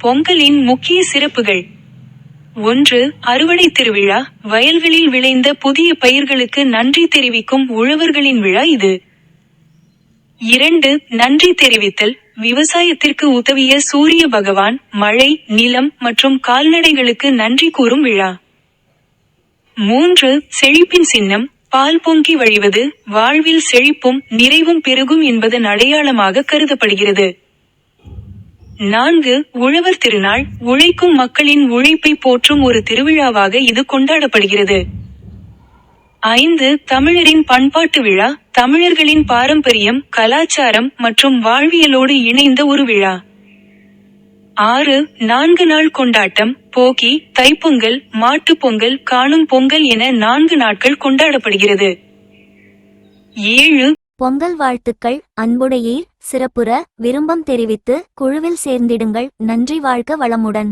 பொங்கலின் முக்கிய சிறப்புகள்: 1. அறுவடை திருவிழா. வயல்களில் விளைந்த புதிய பயிர்களுக்கு நன்றி தெரிவிக்கும் உழவர்களின் விழா இது. 2. நன்றி தெரிவித்தல். விவசாயத்திற்கு உதவிய சூரிய பகவான், மழை, நிலம் மற்றும் கால்நடைகளுக்கு நன்றி கூறும் விழா. 3. செழிப்பின் சின்னம். பால் பொங்கி வழிவது வாழ்வில் செழிப்பும் நிறைவும் பெருகும் என்பதன் அடையாளமாக கருதப்படுகிறது. 4. உழவர் திருநாள். உழைக்கும் மக்களின் உழைப்பை போற்றும் ஒரு திருவிழாவாக இது கொண்டாடப்படுகிறது. 5. தமிழரின் பண்பாட்டு விழா. தமிழர்களின் பாரம்பரியம், கலாச்சாரம் மற்றும் வாழ்வியலோடு இணைந்த ஒரு விழா. 6. 4 நாள் கொண்டாட்டம். போகி, தைப்பொங்கல், மாட்டுப் பொங்கல், காணும் பொங்கல் என 4 நாட்கள் கொண்டாடப்படுகிறது. 7. பொங்கல் வாழ்த்துக்கள். அன்புடையீர், சிறப்புற, விரும்பம் தெரிவித்து குழுவில் சேர்ந்திடுங்கள். நன்றி. வாழ்க வளமுடன்.